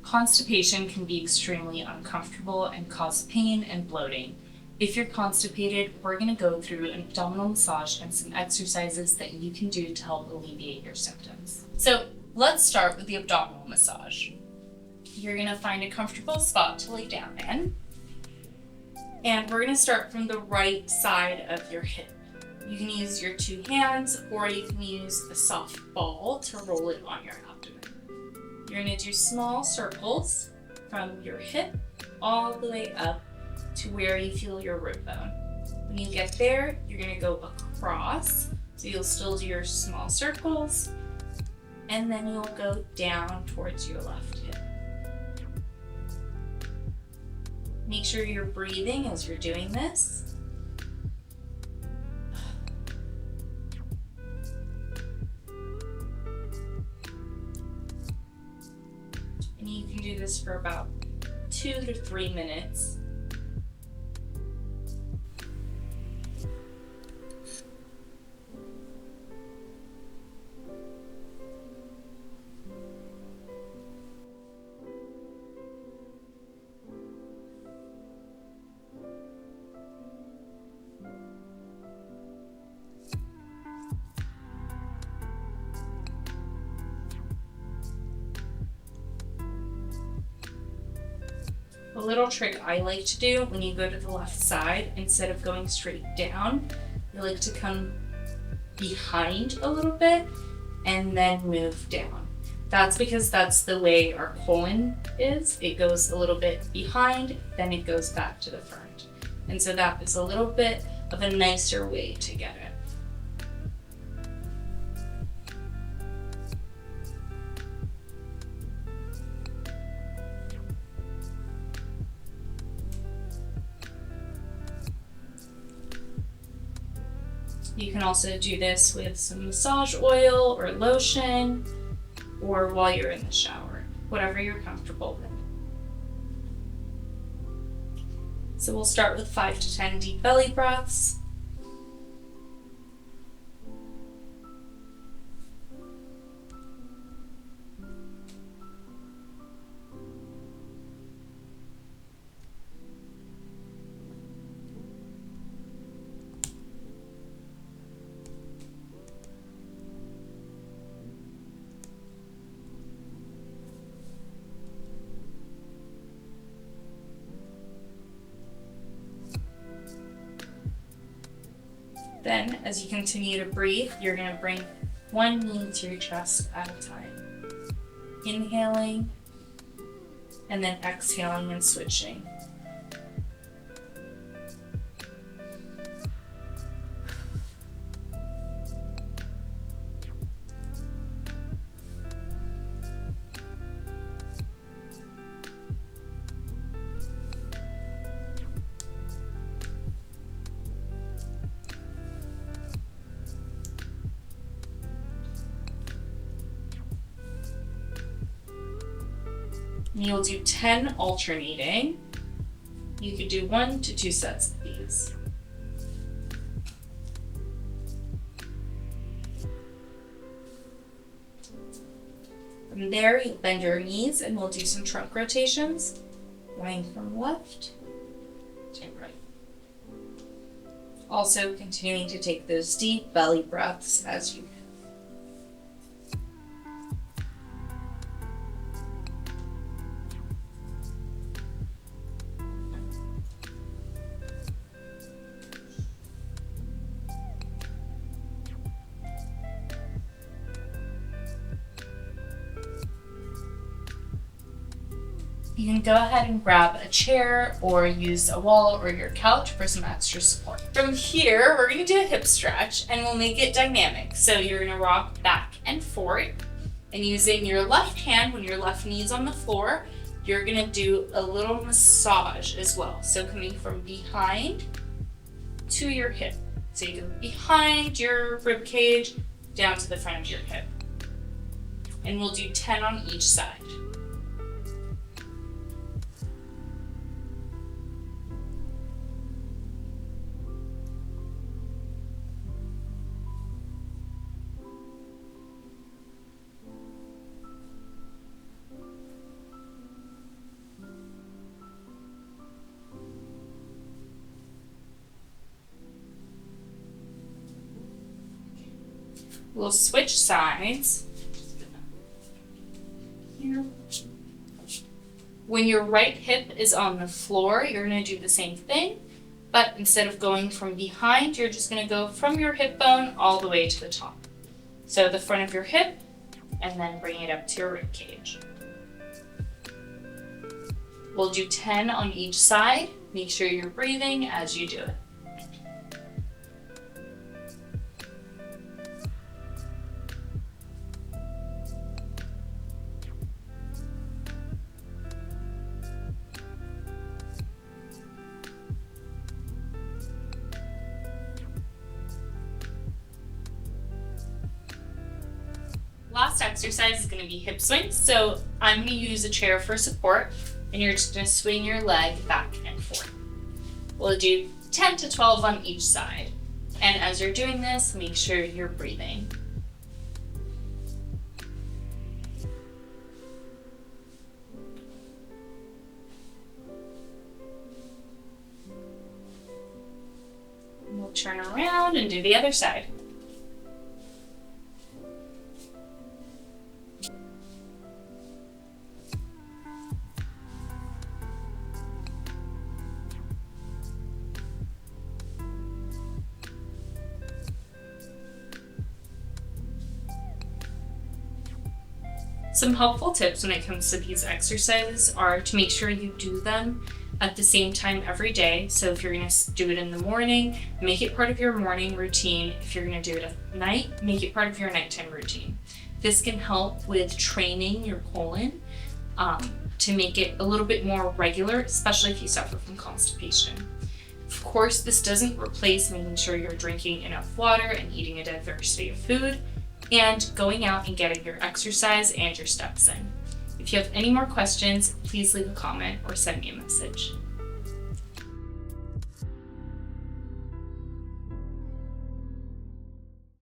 Constipation can be extremely uncomfortable and cause pain and bloating. If you're constipated, we're going to go through an abdominal massage and some exercises that you can do to help alleviate your symptoms. So let's start with the abdominal massage. You're going to find a comfortable spot to lay down in. And we're going to start from the right side of your hip. You can use your 2 hands, or you can use a soft ball to roll it on your abdomen. You're going to do small circles from your hip all the way up to where you feel your rib bone. When you get there, you're going to go across. So you'll still do your small circles, and then you'll go down towards your left hip. Make sure you're breathing as you're doing this. And you can do this for about 2 to 3 minutes. A little trick I like to do when you go to the left side, instead of going straight down, you like to come behind a little bit and then move down. That's because that's the way our colon is. It goes a little bit behind, then it goes back to the front. And so that is a little bit of a nicer way to get it. You can also do this with some massage oil or lotion, or while you're in the shower, whatever you're comfortable with. So we'll start with 5 to 10 deep belly breaths. Then, as you continue to breathe, you're going to bring one knee to your chest at a time. Inhaling, and then exhaling and switching. And you'll do 10 alternating. You could do 1 to 2 sets of these. From there, you'll bend your knees and we'll do some trunk rotations, going from left to right. Also continuing to take those deep belly breaths as you You can go ahead and grab a chair or use a wall or your couch for some extra support. From here, we're going to do a hip stretch and we'll make it dynamic. So you're going to rock back and forth, and using your left hand when your left knee is on the floor, you're going to do a little massage as well. So coming from behind to your hip. So you go behind your rib cage down to the front of your hip. And we'll do 10 on each side. We'll switch sides. Here. When your right hip is on the floor, you're going to do the same thing, but instead of going from behind, you're just going to go from your hip bone all the way to the top. So the front of your hip, and then bring it up to your rib cage. We'll do 10 on each side. Make sure you're breathing as you do it. Last exercise is going to be hip swings. So I'm going to use a chair for support, and you're just going to swing your leg back and forth. We'll do 10 to 12 on each side. And as you're doing this, make sure you're breathing. We'll turn around and do the other side. Some helpful tips when it comes to these exercises are to make sure you do them at the same time every day. So if you're going to do it in the morning, make it part of your morning routine. If you're going to do it at night, make it part of your nighttime routine. This can help with training your colon to make it a little bit more regular, especially if you suffer from constipation. Of course, this doesn't replace making sure you're drinking enough water and eating a diversity of food, and going out and getting your exercise and your steps in. If you have any more questions, please leave a comment or send me a message.